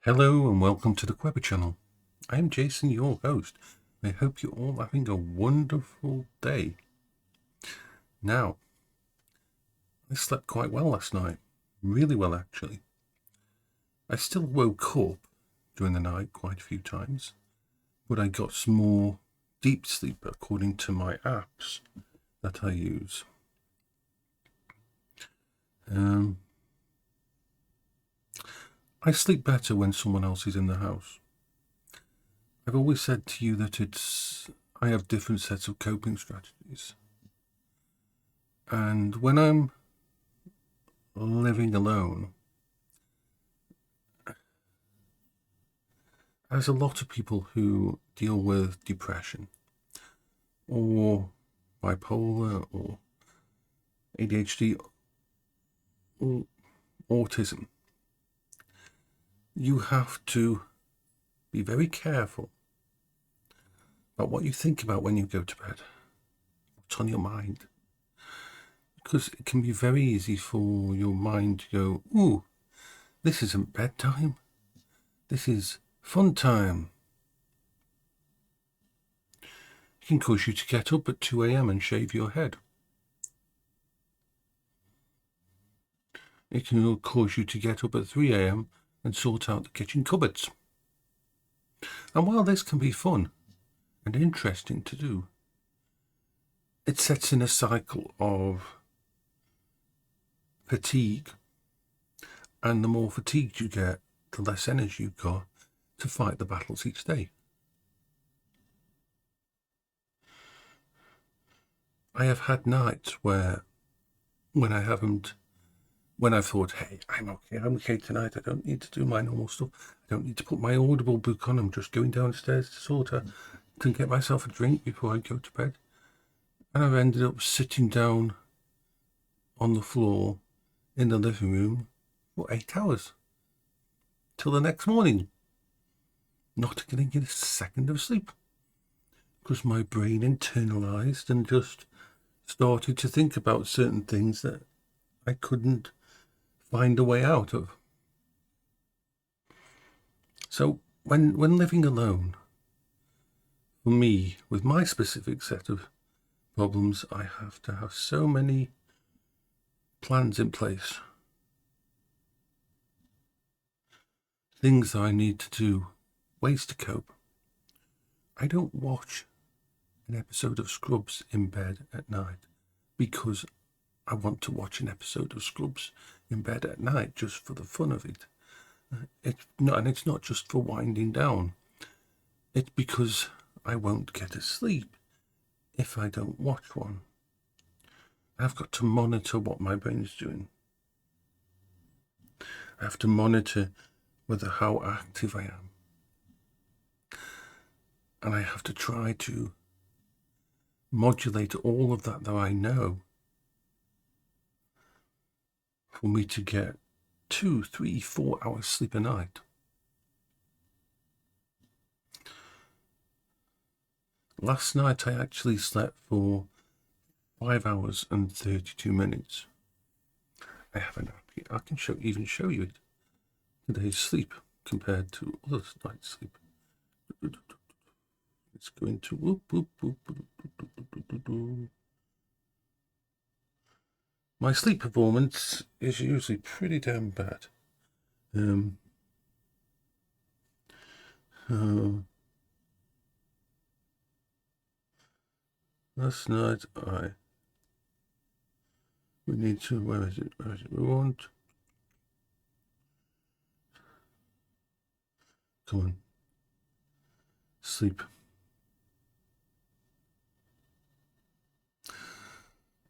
Hello and welcome to the Queber channel. I am Jason, your host. I hope you're all having a wonderful day. Now, I slept quite well last night. Really well, actually. I still woke up during the night quite a few times, but I got some more deep sleep according to my apps that I use. I sleep better when someone else is in the house. I've always said to you that I have different sets of coping strategies. And when I'm living alone, there's a lot of people who deal with depression or bipolar or ADHD or autism. You have to be very careful about what you think about when you go to bed, what's on your mind. Because it can be very easy for your mind to go, ooh, this isn't bedtime. This is fun time. It can cause you to get up at 2 a.m. and shave your head. It can cause you to get up at 3 a.m. and sort out the kitchen cupboards. And while this can be fun and interesting to do, it sets in a cycle of fatigue. And the more fatigued you get, the less energy you've got to fight the battles each day. I have had nights where when I've thought, hey, I'm okay tonight, I don't need to do my normal stuff, I don't need to put my Audible book on, I'm just going downstairs to sort of to get myself a drink before I go to bed. And I've ended up sitting down on the floor in the living room for 8 hours till the next morning, not getting a second of sleep because my brain internalized and just started to think about certain things that I couldn't find a way out of. So when living alone, for me, with my specific set of problems, I have to have so many plans in place. Things I need to do, ways to cope. I don't watch an episode of Scrubs in bed at night because I want to watch an episode of Scrubs in bed at night just for the fun of it. It's not just for winding down. It's because I won't get to sleep if I don't watch one. I've got to monitor what my brain's doing. I have to monitor how active I am. And I have to try to modulate all of that I know for me to get 2, 3, 4 hours sleep a night. Last night I actually slept for 5 hours and 32 minutes. I have an app. I can even show you it. Today's sleep compared to other night's sleep. Let's go into my sleep performance is usually pretty damn bad. Last night we need to, where is it? We want, come on, sleep.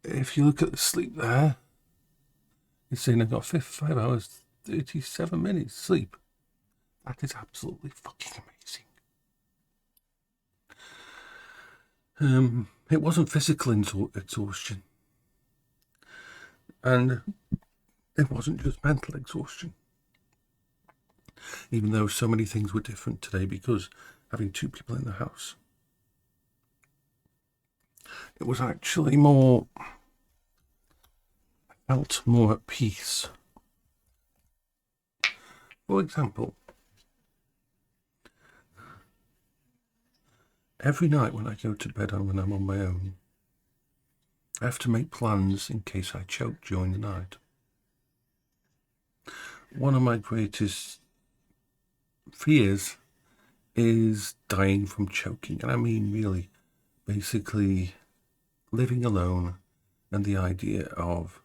If you look at the sleep there, it's saying I've got 5 hours, 37 minutes sleep. That is absolutely fucking amazing. It wasn't physical exhaustion. And it wasn't just mental exhaustion. Even though so many things were different today because having 2 people in the house. It was actually more, I felt more at peace. For example, Every night when I go to bed and when I'm on my own, I have to make plans in case I choke during the night. One of my greatest fears is dying from choking. And I mean, really, basically living alone and the idea of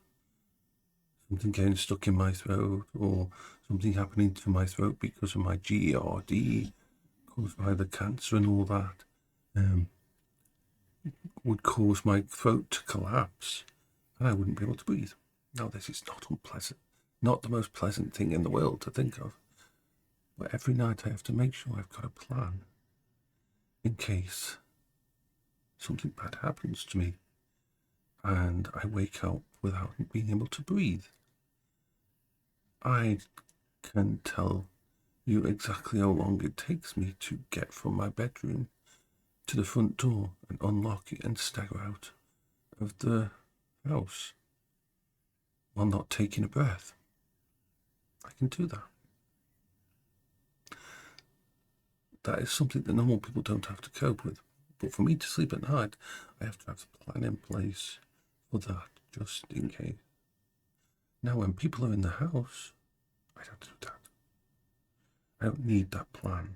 something getting stuck in my throat or something happening to my throat because of my GERD caused by the cancer and all that would cause my throat to collapse and I wouldn't be able to breathe. Now, this is not unpleasant, not the most pleasant thing in the world to think of, but every night I have to make sure I've got a plan in case something bad happens to me and I wake up without being able to breathe. I can tell you exactly how long it takes me to get from my bedroom to the front door and unlock it and stagger out of the house while not taking a breath. I can do that. That is something that normal people don't have to cope with. But for me to sleep at night, I have to have a plan in place for that, just in case. Now, when people are in the house, I don't do that. I don't need that plan.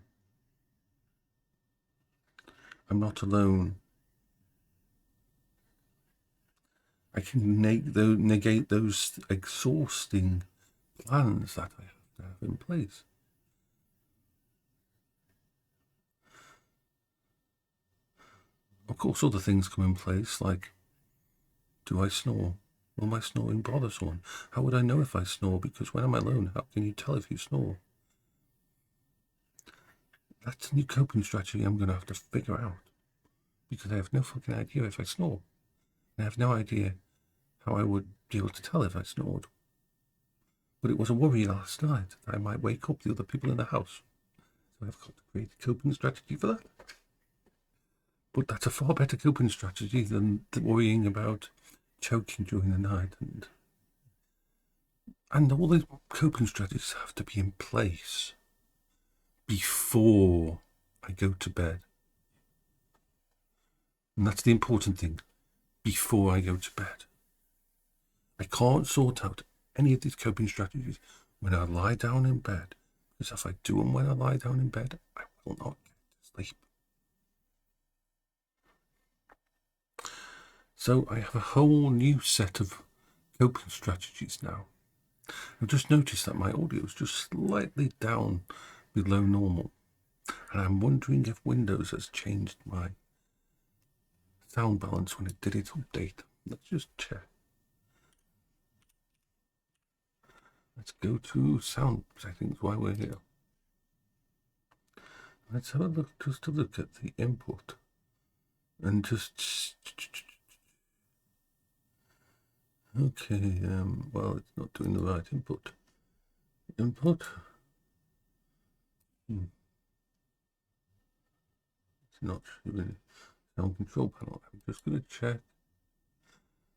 I'm not alone. I can negate those exhausting plans that I have to have in place. Of course, other things come in place, like, do I snore? Will my snoring bother someone? How would I know if I snore? Because when I'm alone, how can you tell if you snore? That's a new coping strategy I'm going to have to figure out. Because I have no fucking idea if I snore. And I have no idea how I would be able to tell if I snored. But it was a worry last night that I might wake up the other people in the house. So I've got to create a coping strategy for that. But that's a far better coping strategy than worrying about choking during the night. And all those coping strategies have to be in place before I go to bed. And that's the important thing, before I go to bed. I can't sort out any of these coping strategies when I lie down in bed, because if I do them when I lie down in bed, I will not get to sleep. So I have a whole new set of coping strategies now. I've just noticed that my audio is just slightly down below normal, and I'm wondering if Windows has changed my sound balance when it did its update. Let's just check. Let's go to sound settings while we're here. Let's have a look, just to look at the input and just okay. Well, it's not doing the right input. It's not really sound control panel. I'm just going to check.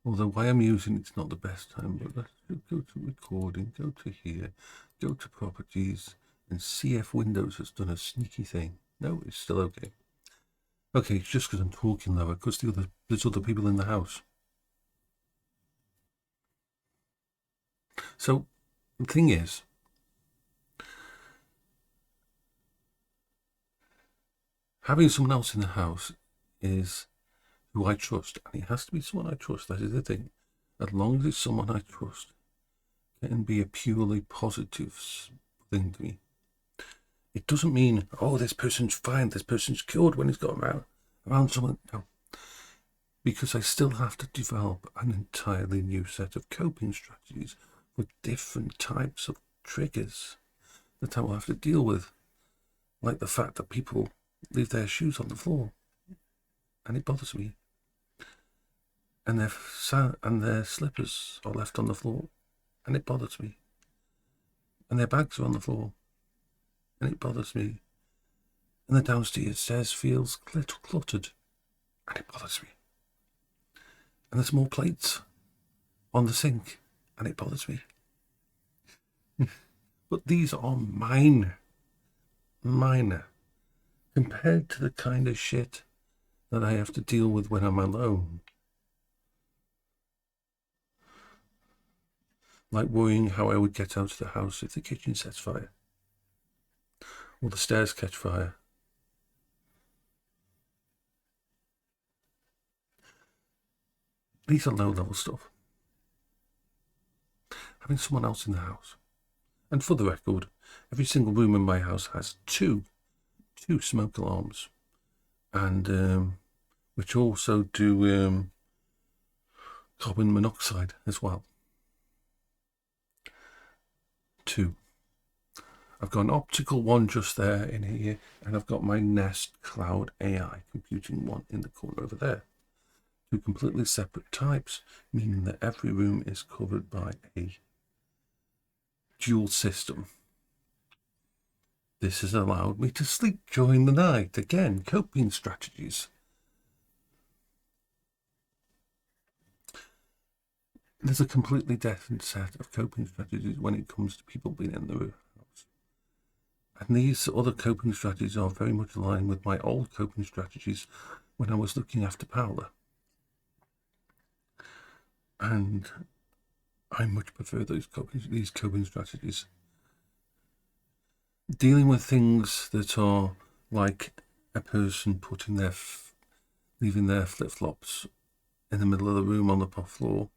Although why I'm using it's not the best time, but let's go to recording, go to here, go to properties, and see if Windows has done a sneaky thing. No, it's still okay. Okay, it's just because I'm talking lower, because there's other people in the house. So the thing is, having someone else in the house is who I trust, and it has to be someone I trust. That is the thing. As long as it's someone I trust, it can be a purely positive thing to me. It doesn't mean, oh, this person's fine, this person's cured when he's got around someone. No. Because I still have to develop an entirely new set of coping strategies for different types of triggers that I will have to deal with. Like the fact that people leave their shoes on the floor, and it bothers me. And their slippers are left on the floor, and it bothers me. And their bags are on the floor, and it bothers me. And the downstairs feels cluttered, and it bothers me. And there's more plates on the sink, and it bothers me. But these are minor, compared to the kind of shit that I have to deal with when I'm alone. Like worrying how I would get out of the house if the kitchen sets fire, or the stairs catch fire. These are low-level stuff. Having someone else in the house. And for the record, every single room in my house has two smoke alarms, and which also do carbon monoxide as well. 2. I've got an optical one just there in here, and I've got my Nest Cloud AI computing one in the corner over there. 2 completely separate types, meaning that every room is covered by a dual system. This has allowed me to sleep during the night. Again, coping strategies. There's a completely different set of coping strategies when it comes to people being in the house. And these other coping strategies are very much aligned with my old coping strategies when I was looking after Paola. And I much prefer these coping strategies. Dealing with things that are like a person putting leaving their flip-flops in the middle of the room on the floor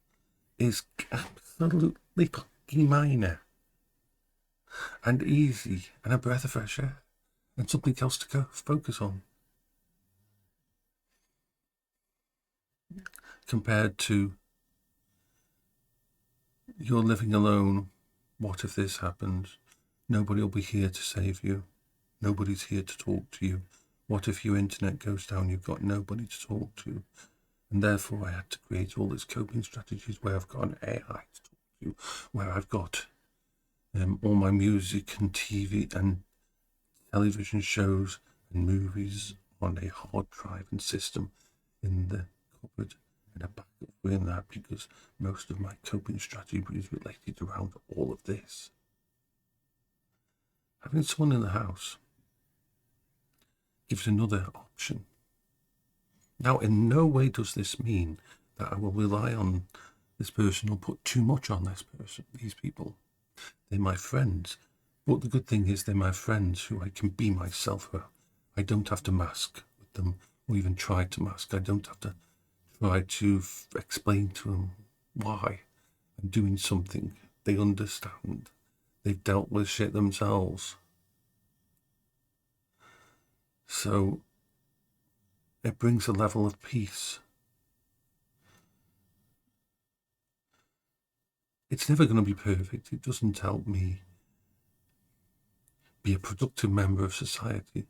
is absolutely fucking minor and easy and a breath of fresh air and something else to go focus on, compared to you're living alone. What if this happens? Nobody will be here to save you. Nobody's here to talk to you. What if your internet goes down? You've got nobody to talk to. And therefore I had to create all these coping strategies where I've got an AI to talk to, where I've got all my music and TV and television shows and movies on a hard drive and system in the cupboard and a backup in that, because most of my coping strategy is related around all of this. Having someone in the house gives another option. Now, in no way does this mean that I will rely on this person or put too much on these people. They're my friends. But the good thing is they're my friends who I can be myself with. I don't have to mask with them or even try to mask. I don't have to try to explain to them why I'm doing something. They understand. They've dealt with shit themselves. So it brings a level of peace. It's never going to be perfect. It doesn't help me be a productive member of society.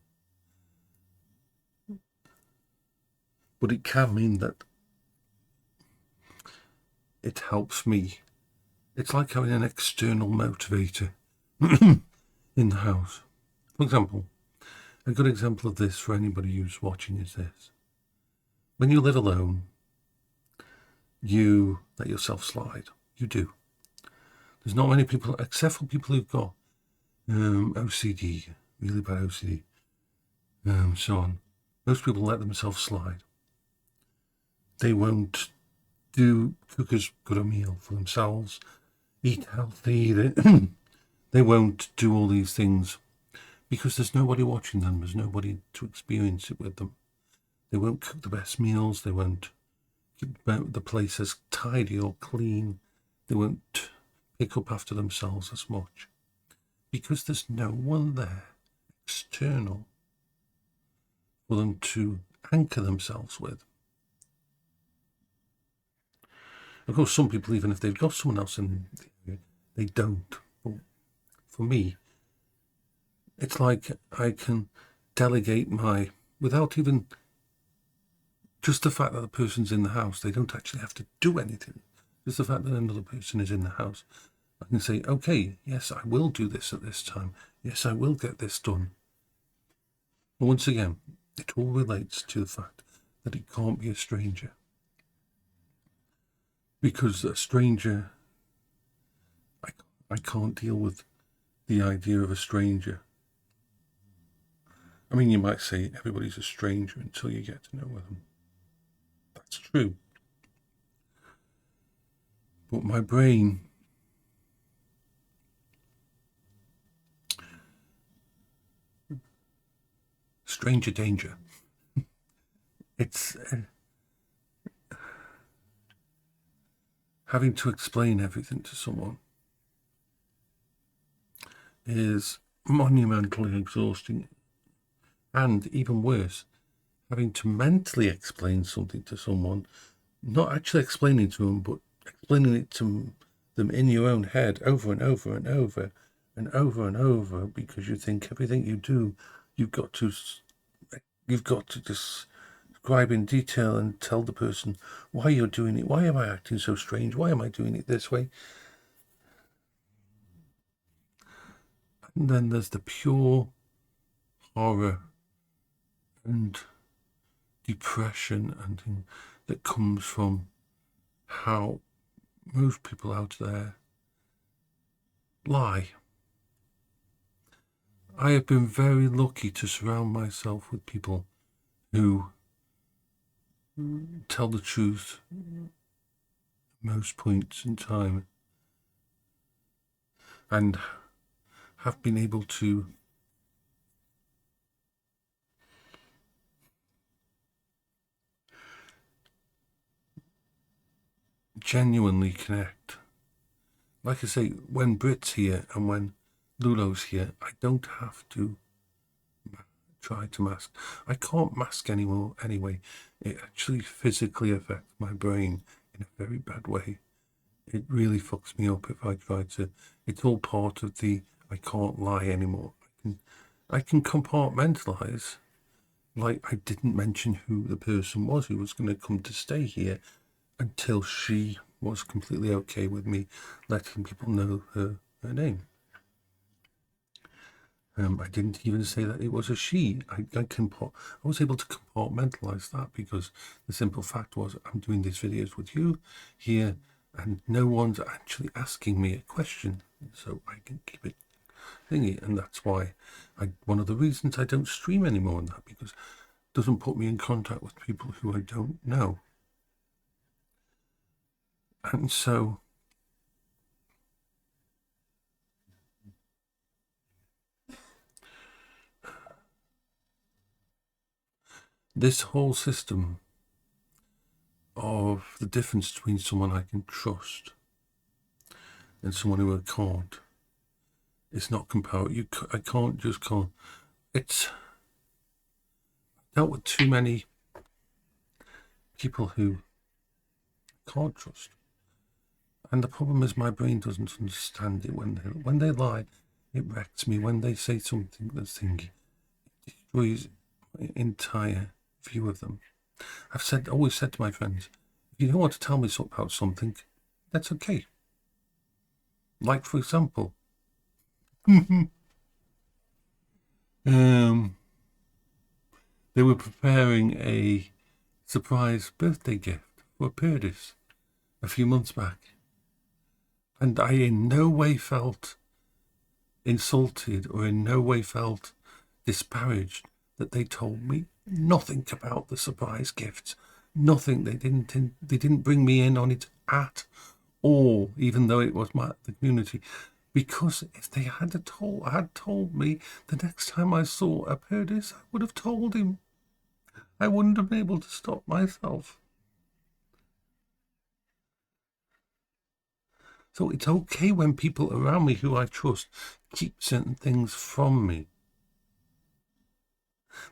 But it can mean that it helps me. It's like having an external motivator in the house. For example, a good example of this for anybody who's watching is this. When you live alone, you let yourself slide. You do. There's not many people, except for people who've got OCD, really bad OCD, so on. Most people let themselves slide. They won't cook as good a meal for themselves, eat healthy. They won't do all these things because there's nobody watching them. There's nobody to experience it with them. They won't cook the best meals. They won't keep the place as tidy or clean. They won't pick up after themselves as much because there's no one there external for them to anchor themselves with. Of course, some people, even if they've got someone else in the area, they don't. But for me, it's like I can delegate without even just the fact that the person's in the house. They don't actually have to do anything. Just the fact that another person is in the house. I can say, okay, yes, I will do this at this time. Yes, I will get this done. But once again, it all relates to the fact that it can't be a stranger. Because a stranger, I can't deal with the idea of a stranger. I mean, you might say everybody's a stranger until you get to know them. That's true. But my brain, stranger danger. It's having to explain everything to someone is monumentally exhausting, and even worse, having to mentally explain something to someone, not actually explaining to them, but explaining it to them in your own head over and over and over and over and over, because you think everything you do, you've got to describe in detail and tell the person why you're doing it. Why am I acting so strange? Why am I doing it this way? And then there's the pure horror and depression and that comes from how most people out there lie. I have been very lucky to surround myself with people who tell the truth at most points in time, and have been able to genuinely connect. Like I say, when Brit's here and when Lulo's here, I don't have to try to mask. I can't mask anymore anyway. It actually physically affects my brain in a very bad way. It really fucks me up if I try to. It's all part of the I can't lie anymore. I can compartmentalize. Like, I didn't mention who the person was who was going to come to stay here until she was completely okay with me letting people know her name. I didn't even say that it was a she. I was able to compartmentalize that, because the simple fact was I'm doing these videos with you here and no one's actually asking me a question, so I can keep it thingy. And that's why one of the reasons I don't stream anymore on that, because it doesn't put me in contact with people who I don't know. And so this whole system of the difference between someone I can trust and someone who I can't, it's not comparable. I can't just call. It's dealt with too many people who can't trust, and the problem is my brain doesn't understand it. When they lie, it wrecks me. When they say something that's thingy, it destroys my entire view of them. I've always said to my friends, if you don't want to tell me about something, that's okay. Like, for example, they were preparing a surprise birthday gift for Perdis a few months back, and I in no way felt insulted or in no way felt disparaged that they told me nothing about the surprise gifts. Nothing. They didn't bring me in on it at all, even though it was the community. Because if they had told me the next time I saw a Perdis, I would have told him. I wouldn't have been able to stop myself. So it's okay when people around me who I trust keep certain things from me.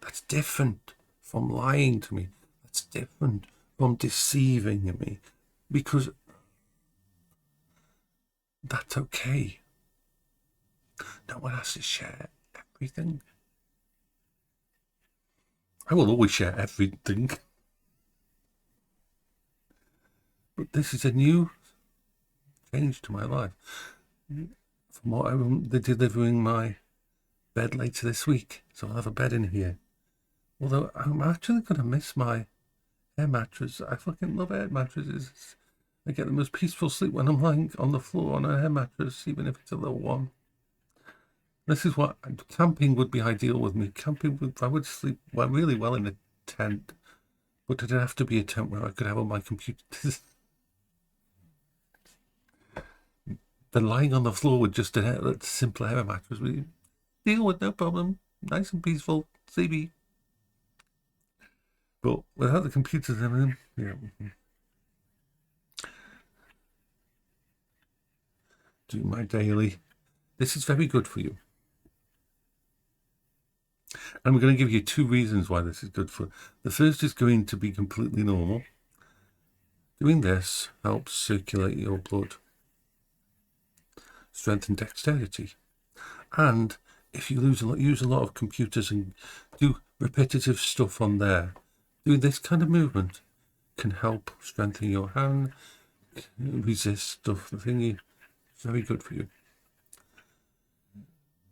That's different from lying to me. That's different from deceiving me, because that's okay. No one has to share everything. I will always share everything. But this is a new change to my life. From what they're delivering my bed later this week, so I'll have a bed in here. Although I'm actually going to miss my air mattress. I fucking love air mattresses. I get the most peaceful sleep when I'm lying on the floor on an air mattress, even if it's a little one. This is what camping would be ideal with me. I would sleep really well in a tent, but it'd have to be a tent where I could have all my computers. Then lying on the floor with just a simple air mattress, we deal with no problem, nice and peaceful, CB. But without the computers and everything, yeah. Do my daily. This is very good for you. And I'm going to give you 2 reasons why this is good for. The first is going to be completely normal. Doing this helps circulate your blood, strengthen dexterity. And if you use a lot of computers and do repetitive stuff on there, doing this kind of movement can help strengthen your hand, resist stuff, the thingy. It's very good for you.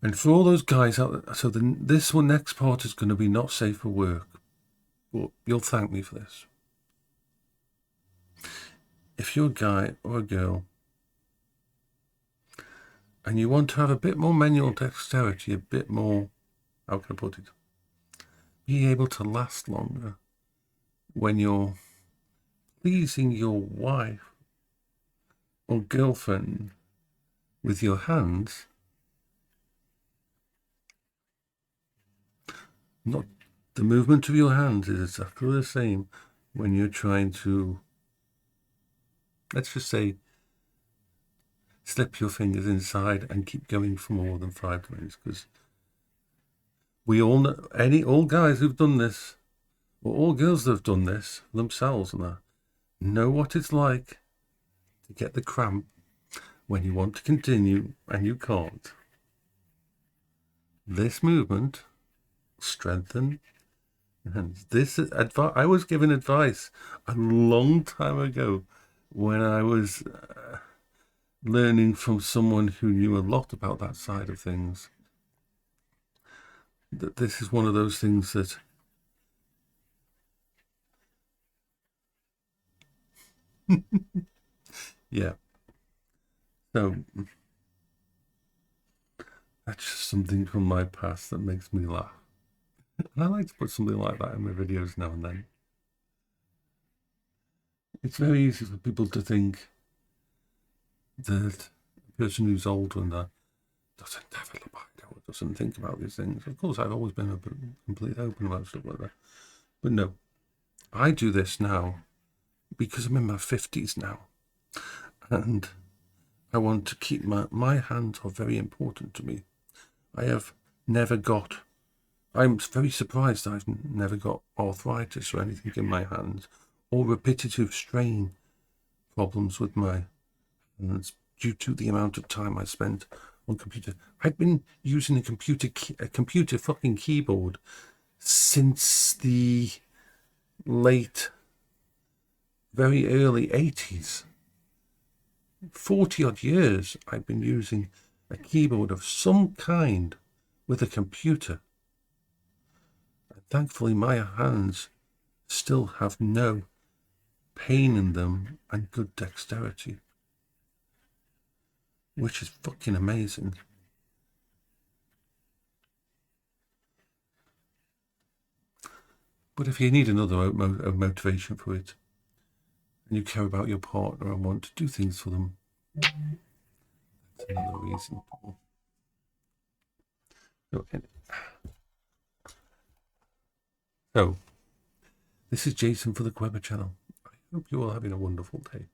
And for all those guys out there, so this one next part is going to be not safe for work, but you'll thank me for this. If you're a guy or a girl and you want to have a bit more manual dexterity, a bit more, how can I put it, be able to last longer when you're pleasing your wife or girlfriend with your hands, not the movement of your hands is exactly the same when you're trying to, let's just say, slip your fingers inside and keep going for more than 5 minutes, because we all know, all guys who've done this, or all girls that have done this themselves and that, know what it's like to get the cramp when you want to continue and you can't. This movement strengthen, and this advice, I was given advice a long time ago when I was learning from someone who knew a lot about that side of things, that this is one of those things that yeah. So that's just something from my past that makes me laugh. And I like to put something like that in my videos now and then. It's very easy for people to think that a person who's older and that doesn't have a libido or doesn't think about these things. Of course, I've always been completely open about stuff like that. But no, I do this now because I'm in my 50s now. And I want to keep my hands are very important to me. I have never got, I'm very surprised I've never got arthritis or anything in my hands, or repetitive strain problems with my hands due to the amount of time I spent on computer. I've been using a computer fucking keyboard since the late, very early 80s. 40 odd years I've been using a keyboard of some kind with a computer. And thankfully my hands still have no pain in them and good dexterity, which is fucking amazing. But if you need another motivation for it, and you care about your partner and want to do things for them, that's another reason. So, this is Jason for the Weber channel. I hope you're all having a wonderful day.